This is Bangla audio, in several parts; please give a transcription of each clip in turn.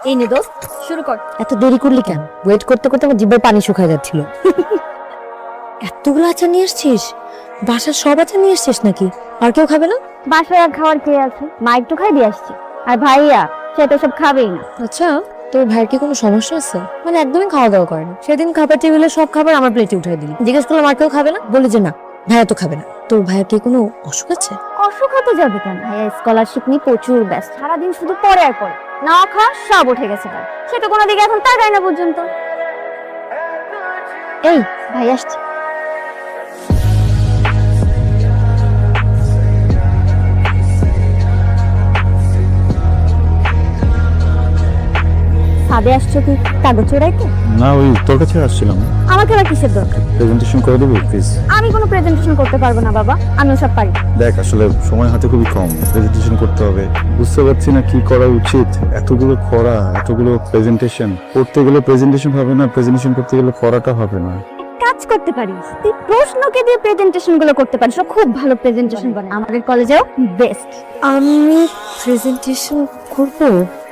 এই নে দোস্ত, শুরু কর। এত দেরি করলি কেন? ওয়েট করতে করতে আমার জিভের পানি শুকায় যাচ্ছিল। এতগুলো আচার নিয়ে এসছিস? বাসার সব আচার নিয়ে এসছিস নাকি? আর কেউ খাবে না? বাসায় আর খাওয়ার কে আছে? মা একটু খাই দিয়ে আসছি। আর ভাইয়া সে তো সব খাবেই না। আচ্ছা, তোর ভাইয়ের কি কোনো সমস্যা আছে? মানে একদমই খাওয়া দাওয়া করে না। সেদিন খাবার টেবিলে সব খাবার আমার প্লেটে উঠাই দিলি। জিজ্ঞেস করলাম আর কেউ খাবে না? বলে যে না, ভাইয়া তো খাবে না। তোর ভাইয়ের কি কোনো অসুখ আছে? অসুখ হতে যাবে কেন? ভাইয়া স্কলারশিপ নিয়ে প্রচুর ব্যস্ত, সারাদিন শুধু পড়ে আর পড়ে। না খাওয়া সব উঠে গেছে তার। সেটা কোনো দিকে এখন তাকায় না পর্যন্ত। এই ভাই আসছে। সাদে আসছো কি কাগজ চোরাইতে? না, ওই তোর কাছে আসছিলাম। আমাকে আর কিসের দরকার? প্রেজেন্টেশন করে দেবো প্লিজ। আমি কোনো প্রেজেন্টেশন করতে পারবো না বাবা, আমি সব পারি। দেখ, আসলে সময় হাতে খুবই কম, প্রেজেন্টেশন করতে হবে। বুঝতে পারছি না কি করা উচিত। এতগুলো খরা, এতগুলো প্রেজেন্টেশন করতে গেলে প্রেজেন্টেশন হবে না, প্রেজেন্টেশন করতে গেলে খরাটা হবে না। কাজ করতে পারিস, তুই প্রশ্নকে দিয়ে প্রেজেন্টেশন গুলো করতে পারিস। ও খুব ভালো প্রেজেন্টেশন করে, আমাদের কলেজেও বেস্ট। আমি প্রেজেন্টেশন করব?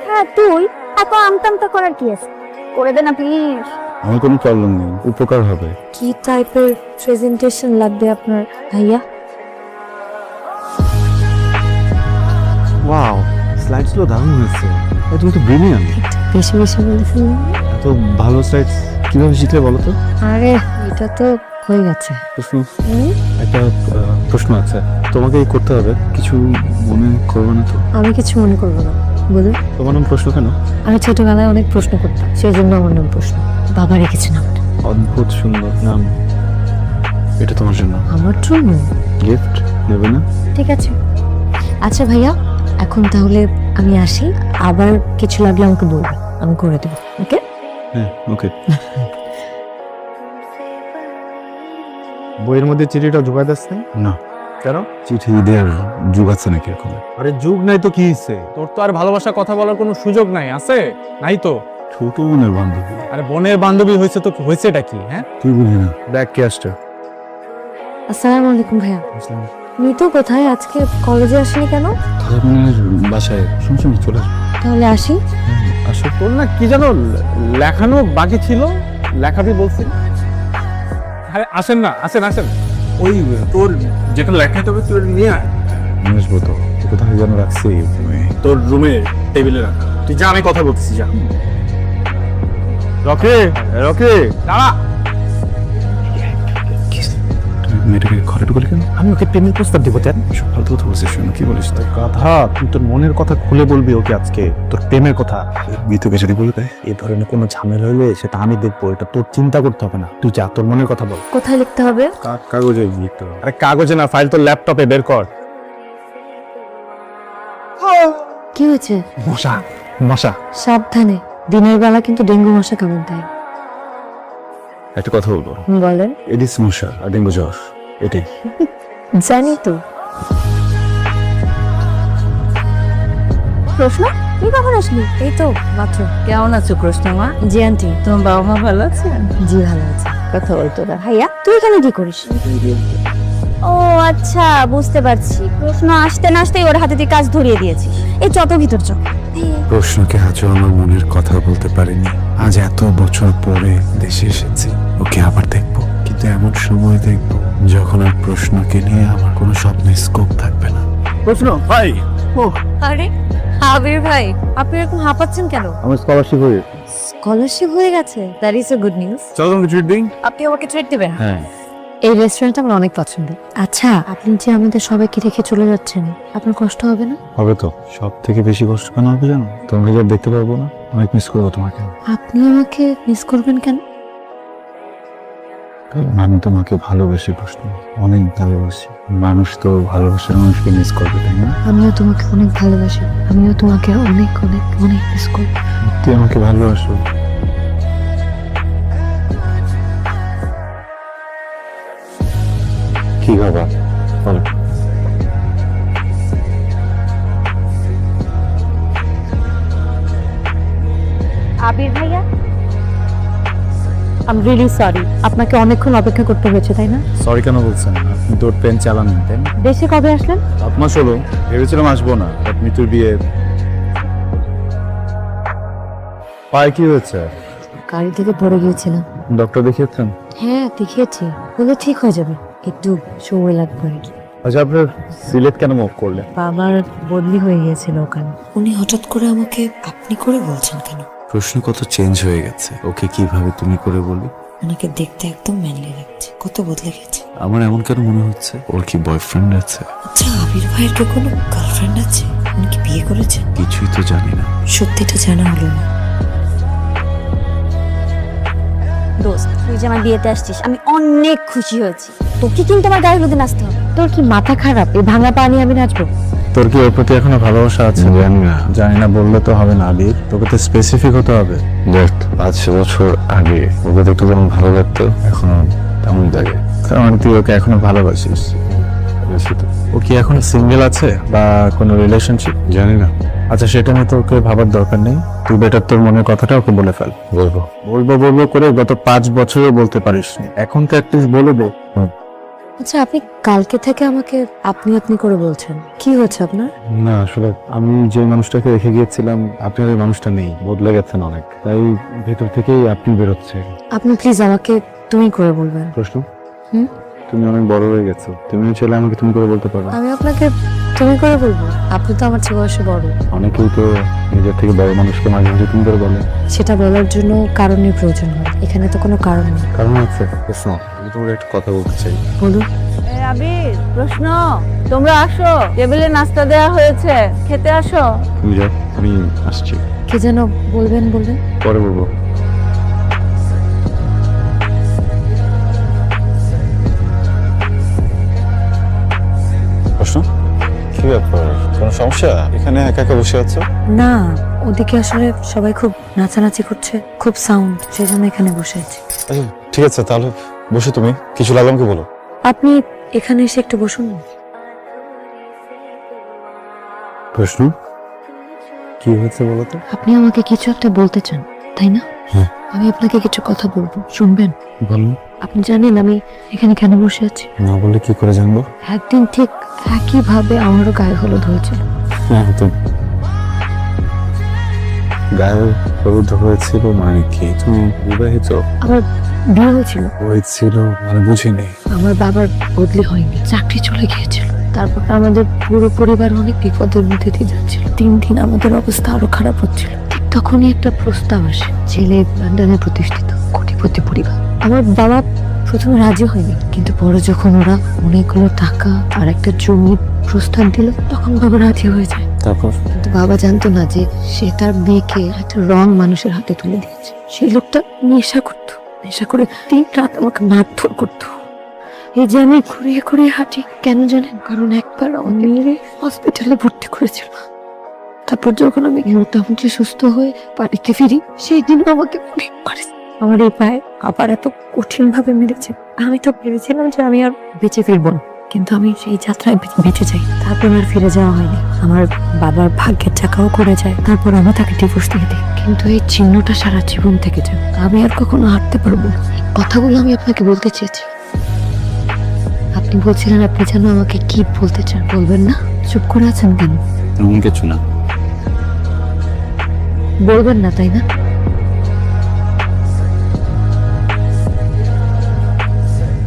হ্যাঁ তুই, এত আমতামতা করার কি আছে? করে দে না প্লিজ। আমার কোনো প্রবলেম নেই, উপকার হবে। কি টাইপের প্রেজেন্টেশন লাগবে আপনার ভাইয়া? ওয়াও, স্লাইডসগুলো দারুণ হয়েছে। তুমি তো ব্রিলিয়ান্ট। বেশি বেশি বলেছেন। এত ভালো স্লাইডস কিভাবে শিখলে বলো তো? আরে এটা তো হয়ে গেছে। প্রশ্ন, একটা প্রশ্ন আছে, তোমাকেই করতে হবে। কিছু মনে করবে না তো? আমি কিছু মনে করবো না, বলুন। তোমার নাম প্রশ্ন কেন? আমি ছোটবেলায় অনেক প্রশ্ন করতাম, সেই জন্য আমার নাম প্রশ্ন। বাবা রেখেছে নামটা। অদ্ভুত সুন্দর নাম। এটা তোমার জন্য আমার জন্য গিফট, নেবে না? ঠিক আছে। আচ্ছা ভাইয়া, এখন তাহলে আমি আসি। আবার কিছু লাগলে আমাকে বলবে, আমি করে দেবো। ওকে? হ্যাঁ, ওকে। বইয়ের মধ্যে চিঠিটা ঢুকাই দিস না? কেন? চিঠি দেওয়ার যুগ আছে নাকি এখন? আরে যুগ নাই তো কি হইছে? তোর তো আর ভালোবাসা কথা বলার কোনো সুযোগ নাই, আছে? নাই তো। ছোট বোনের বান্ধবী। আরে বোনের বান্ধবী হয়েছে তো হয়েছেটা কি? হ্যাঁ, তুই বুঝি না। দেখ কে আসছে। আসসালামু আলাইকুম ভাইয়া। মিতু কোথায়? আজকে কলেজে আসেনি কেন? ধর্মের বাসায় শুনছি, চলে আসবে। তাহলে আসি। আসো। তোর না কি জানো লেখানো বাকি ছিল, লেখাবি বলছি। আরে আসেন না, আসেন আসেন। ওই তোর যেটা লেখাতে হবে তুই নিয়ে আয়। নিয়ে আসবো তো। কোথায় যেন রাখছি। তোর রুমে টেবিলে রাখা। তুই যা, আমি কথা বলতেছি, যা। রকি, রকি, দাঁড়া। মেয়েটাকে ঘরে ঢুকলি কেন? আমি ওকে প্রেমের প্রস্তাব দিব। তেন ফালতু কথা বলছিস, শোনো কি বলিস তুই? কথা, তুই তোর মনের কথা খুলে বলবি ওকে আজকে, তোর প্রেমের কথা। মিতুকে যদি বলে দেয়? এই ধরনের কোনো ঝামেলা হলে সেটা আমি দেখবো, এটা তোর চিন্তা করতে হবে না। তুই যা, তোর মনের কথা বল। কোথায় লিখতে হবে? কাগজে লিখতে হবে। আরে কাগজে না, ফাইল তোর ল্যাপটপে বের কর। কি হয়েছে? মশা, মশা। সাবধানে, দিনের বেলা কিন্তু ডেঙ্গু মশা কামড় দেয়। একটা কথা বলবো। বলেন। এডিস মশা আর ডেঙ্গু জ্বর, এটাই। জানি তো। প্রশ্ন, তুই কখন আসলি? এই তো মাত্র। কেমন আছো কৃষ্ণমা? জি আন্টি, তোমার বাবা মা ভালো আছে? জি ভালো আছে। কথা বলতো না ভাইয়া, তুই এখানে কি করিস? ও আচ্ছা, বুঝতে পারছি। প্রশ্ন আসতে না আসতেই ওর হাতে তুই কাজ ধরিয়ে দিয়েছিস। এই যত ভিতর চ। প্রশ্নকে আজও আমার মনের কথা বলতে পারিনি। আজ এত বছর পরে দেশে এসেছি, ওকে আবার দেখবো, কিন্তু এমন সময় দেখবো যখন আর প্রশ্নকে নিয়ে আমার কোনো স্বপ্নের স্কোপ থাকবে না। প্রশ্ন ভাই, আরে আবির ভাই, আপনি এরকম হাঁপাচ্ছেন কেন? আমার স্কলারশিপ হয়ে স্কলারশিপ হয়ে গেছে? That is a good news. চলো তোমাকে ট্রিট দিই। আপনি আমাকে ট্রিট দেবেন? হ্যাঁ। এই রেস্টুরেন্টটা আমার অনেক পছন্দ। আচ্ছা, আপনি যে আমাদের সবাইকে রেখে চলে যাচ্ছেন, আপনার কষ্ট হবে না? হবে তো। সব থেকে বেশি কষ্ট কেন হবে জানো? তোমাকে যা দেখতে পারবো না, অনেক মিস করবো তোমাকে। আপনি আমাকে মিস করবেন কেন? কারণ আমি তোমাকে ভালোবেসে প্রশ্ন, অনেক ভালোবাসি। মানুষ তো ভালোবাসার মানুষকে মিস করবে, তাই না? আমিও তোমাকে অনেক ভালোবাসি। আমিও তোমাকে অনেক অনেক অনেক মিস করি। তুই আমাকে ভালোবাসো? কি বাবা, বলো। আবির ভাইয়া, আই এম রিয়েলি সরি, আপনাকে অনেকক্ষণ অপেক্ষা করতে হয়েছে, তাই না? সরি কেন বলছেন? আপনি তোর ট্রেন চালান, তাই না? দেশে কবে আসলেন? 7 মাস হলো। ভেবেছিলাম আসবো না, বাট মিতুর বিয়ে পায়ে কি হয়েছে? গাড়ি থেকে পড়ে গিয়েছিলাম। ডক্টর দেখিয়েছেন? হ্যাঁ দেখিয়েছি, বলে ঠিক হয়ে যাবে, একটু সময় লাগবে আর কি। আচ্ছা, আপনার সিলেট কেন মুভ করলেন? বাবার বদলি হয়ে গিয়েছিল ওখানে। উনি হঠাৎ করে আমাকে আপনি করে বলছেন কেন? প্রশ্ন কত চেঞ্জ হয়ে গেছে। ওকে কিভাবে তুমি করে বলি? ওনাকে দেখতে একদম ম্যানলি লাগছে, কত বদলে গেছে। আমার এমন কেন মনে হচ্ছে ওর কি বয়ফ্রেন্ড আছে? আচ্ছা, আবির ভাইয়ের কি কোনো গার্লফ্রেন্ড আছে? উনি কি বিয়ে করেছেন? কিছুই তো জানি না। সত্যিটা জানা হলো না। দোস্ত, তুই যে আমার বিয়েতে আসছিস আমি অনেক খুশি হয়েছি। তোকে কিন্তু আমার গায়ে হলুদে নাচতে হবে। তোর কি মাথা খারাপ? এই ভাঙা পানি আমি নাচবো? তোর কি ওর প্রতি এখনো ভালোবাসা আছে? জানি না বললে তো হবে না আবির, তোকে তো স্পেসিফিক হতে হবে। দেখ, 5 বছর আগে ওকে দেখতে যেমন ভালো লাগতো এখনো তেমন লাগে। তার মানে তুই ওকে এখনো ভালোবাসিস? ও কি এখনো সিঙ্গেল আছে বা কোনো রিলেশনশিপ? জানি না। আচ্ছা, সেটা নিয়ে তোকে ভাবার দরকার নেই। তুই বেটার তোর মনের কথাটা ওকে বলে ফেল। বলবো বলবো করে গত 5 বছরও বলতে পারিস, এখন তো অ্যাটলিস্ট বলে দে। আচ্ছা, আপনি কালকে থেকে আমাকে আপনি আপনি করে বলছেন, কি হচ্ছে আপনার? না, আসলে আমি যে মানুষটাকে রেখে গিয়েছিলাম আপনার ওই মানুষটা নেই, বদলে গেছেন অনেক, তাই ভেতর থেকেই আপনি বেরোচ্ছে। আপনি প্লিজ আমাকে তুমি করে বলবেন। প্রশ্ন, হুম? তুমি অনেক বড় হয়ে গেছো, তুমি চাইলে আমাকে তুমি করে বলতে পারো। আমি আপনাকে তুমি করে বলবো? আপনি তো আমার চেয়ে বয়সে বড়। অনেকেই তো নিজের থেকে বড় মানুষকে মাঝে মাঝে তুমি করে বলে। সেটা বলার জন্য কারণের প্রয়োজন হয়, এখানে তো কোনো কারণ নেই। কারণ আছে। প্রশ্ন, আমি তোমার একটা কথা বলতে চাই। বলুন। আবির, প্রশ্ন, তোমরা আসো, টেবিলে নাস্তা দেওয়া হয়েছে, খেতে আসো। তুমি যাও, আমি আসছি। কি যেন বলবেন বললেন? পরে বলবো। প্রশ্ন, কি ব্যাপার? কোনো সমস্যা? এখানে একা একা বসে আছো? না, ওদিকে আসলে সবাই খুব নাচানাচি করছে, খুব সাউন্ড, সেই জন্য এখানে বসে আছি। আচ্ছা, ঠিক আছে, তাহলে বসে তুমি কিছু লাগলামকে বলো। আপনি এখানে এসে একটু বসুন না। প্রশ্ন, কি হয়েছে বলো তো? আপনি আমাকে কিছু একটা বলতে চান, তাই না? হ্যাঁ। আমি আপনাকে কিছু কথা বলবো, শুনবেন? বলো। আপনি জানেন আমি এখানে কেন বসে আছি? না বললে কি করে জানবো? একদিন ঠিক একইভাবে আমারও গায়ে হলুদ হয়েছিল। হ্যাঁ, তো গায়ে হলুদ হয়েছিল মানে কি? তুমি বিবাহিত? আমার বিয়ে হয়েছিল। হয়েছিল মানে বুঝিনি। আমার বাবার বদলি হয়নি, চাকরি চলে গিয়েছিল। তারপর আমাদের পুরো পরিবার অনেক বিপদের মধ্যে দিয়ে যাচ্ছিল। দিন দিন আমাদের অবস্থা আরো খারাপ হচ্ছিল। ঠিক তখনই একটা প্রস্তাব আসে, ছেলে লন্ডনে প্রতিষ্ঠিত কোটিপতি পরিবার। আমার বাবা প্রথমে রাজি হয়নি, কিন্তু পরে যখন ওরা অনেকগুলো টাকা আর একটা জমির প্রস্তাব দিল, তখন বাবা রাজি হয়ে যায়। তারপর? কিন্তু বাবা জানতো না যে সে তার মেয়েকে একটা রং মানুষের হাতে তুলে দিয়েছে। সেই লোকটা নেশা করতো, নেশা করে দিন রাত আমাকে মারধর করতো। এই যে আমি ঘুরিয়ে ঘুরিয়ে হাঁটি, কেন জানেন? কারণ একবার আমাকে মেরে হসপিটালে ভর্তি করেছিল। তারপর যখন আমি মোটামুটি সুস্থ হয়ে বাড়িতে ফিরি, সেই দিনও আমাকে অনেক মারেছে। আমার এই পায়ে আবার এত কঠিন ভাবে মেরেছে। আমি তো ভেবেছিলাম যে আমি আর বেঁচে ফিরবো না, কিন্তু আমি সেই যাত্রায় বেঁচে যাই। তারপর আর ফিরে যাওয়া হয়নি। আমার বাবার ভাগ্যের চাকাও করে যায়। তারপর আমি তাকে ডিভোর্স দিয়ে দিই, কিন্তু এই চিহ্নটা সারা জীবন থেকে যায়। আমি আর কখনো হাঁটতে পারবো না। এই কথাগুলো আমি আপনাকে বলতে চেয়েছি। আপনি বলছিলেন আপনি যেন আমাকে কি বলতে চান, বলবেন না? চুপ করে আছেন কেন? এমন কিছু না। বলবেন না, তাই না?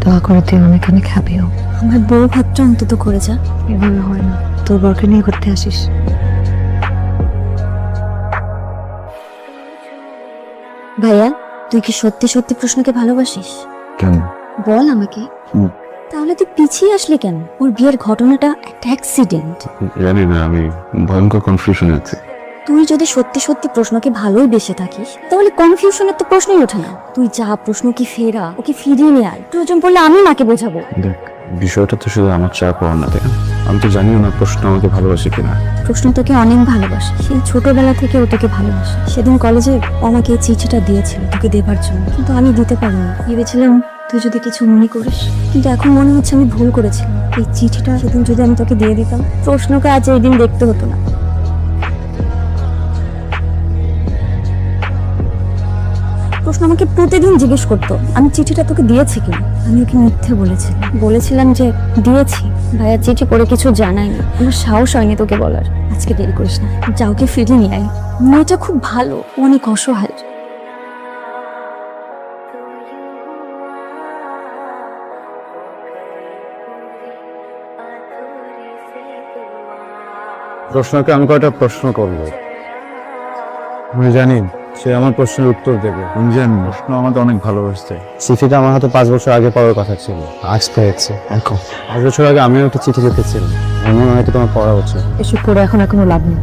দোয়া করে তুই অনেক অনেক হ্যাপি হও। আমার বউ ভাতটা অন্তত করে যা। এভাবে হয় না, তোর বরকে নিয়ে ঘুরতে আসিস। ভাইয়া, তুই কি সত্যি সত্যি প্রশ্নকে ভালোবাসিস? কেন? বল আমাকে। তাহলে তুই পিছিয়ে আসলি কেন? ওর বিয়ের ঘটনাটা একটা অ্যাক্সিডেন্ট। জানি না, আমি ভয়ঙ্কর কনফিউশনে আছি। তুই যদি সত্যি সত্যি প্রশ্নকে ভালোই বেসে থাকিস, তাহলে কনফিউশনের তো প্রশ্নই ওঠে না। তুই যা, প্রশ্নকে ফেরা, ওকে ফিরিয়ে নিয়ে আয়। প্রয়োজন পড়লে আমি মাকে বোঝাবো। দেখ, বিষয়টা তো শুধু আমার চাপ পাওয়ার না, তাই না? আমি তো জানিও না প্রশ্ন আমাকে ভালোবাসে কিনা। প্রশ্ন তোকে অনেক ভালোবাসে, সেই ছোটবেলা থেকে ও তোকে ভালোবাসে। সেদিন কলেজে ও আমাকে এই চিঠিটা দিয়েছিল তোকে দেবার জন্য, কিন্তু আমি দিতে পারিনি। ভেবেছিলাম তুই যদি কিছু মনে করিস, কিন্তু এখন মনে হচ্ছে আমি ভুল করেছিলাম। এই চিঠিটা সেদিন যদি আমি তোকে দিয়ে দিতাম, প্রশ্নকে আজ এই দিন দেখতে হতো না। প্রশ্ন আমাকে প্রতিদিন জিজ্ঞেস করতো আমি চিঠিটা তোকে দিয়েছি কিনা। আমি ওকে মিথ্যে বলেছিলাম যে দিয়েছি। ভাইয়া চিঠি পড়ে কিছু জানায়নি, আমার সাহস হয়নি তোকে বলার। আজকে দেরি করিস না, যা ওকে ফিরিয়ে নিয়ে আয়। মেয়েটা খুব ভালো, অনেক অসহায়। প্রশ্নকে আমি কয়টা প্রশ্ন করবো, আমি জানি সে আমার প্রশ্নের উত্তর দেবে। আমি জানি প্রশ্ন আমাকে অনেক ভালোবাসছে। চিঠিটা আমার হাতে 5 বছর আগে পাওয়ার কথা ছিল, আজ পেয়েছে। এখন 5 বছর আগে আমিও একটা চিঠি লিখেছিলাম, আমার মনে হয় এটা তোমার পড়া উচিত। এসব করে এখন আর কোনো লাভ নেই।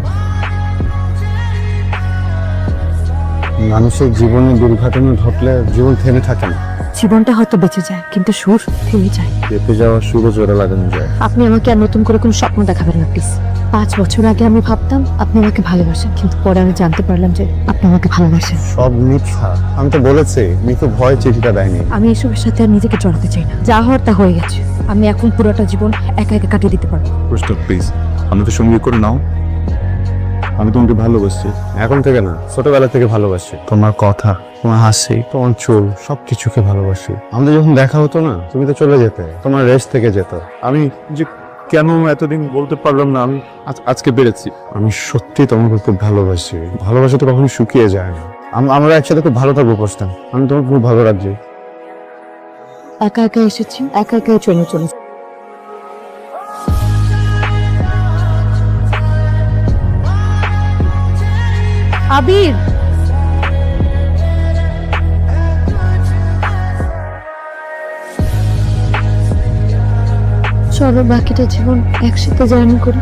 মানুষের জীবনে দুর্ঘটনা ঘটলে জীবন থেমে থাকে না, জীবনটা হয়তো বেঁচে যায়, কিন্তু সুর থেমে যায়। চেপে যাওয়া সুরও জোরে লাগানো যায়। আপনি আমাকে আর নতুন করে কোনো স্বপ্ন দেখাবেন না প্লিজ। 5 বছর আগে আমি ভাবতাম আপনি আমাকে ভালোবাসেন, কিন্তু পরে আমি জানতে পারলাম যে আপনি আমাকে ভালোবাসেন। সব মিথ্যা। আমি তো বলেছি মিথু ভয় চিঠিটা দেয়নি। আমি এসবের সাথে আর নিজেকে জড়াতে চাই না। যা হওয়ার তা হয়ে গেছে। আমি এখন পুরোটা জীবন একা একা কাটিয়ে দিতে পারবো। প্রশ্ন প্লিজ আমাদের সঙ্গে করে নাও। আমি তোমাকে ভালোবাসি। এখন থেকে না, ছোটবেলা থেকে ভালোবাসি। তোমার কথা, তোমার হাসি, তোমার চুল, সবকিছুকে ভালোবাসি। আমাদের যখন দেখা হতো না, তুমি তো চলে যেতে, তোমার রেস্ট থেকে যেত। আমি যে কেন এতদিন বলতে পারলাম না, আমি আজকে পেরেছি। আমি সত্যি তোমাকে খুব ভালোবাসি। ভালোবাসা তো কখনো শুকিয়ে যায় না। আমরা একসাথে খুব ভালো থাকবো প্রস্তান। আমি তোমাকে খুব ভালো রাখছি। একা একা এসেছি, একা একাই চলে চলেছি। আবির, চলো বাকিটা জীবন একসাথে জার্নি করি।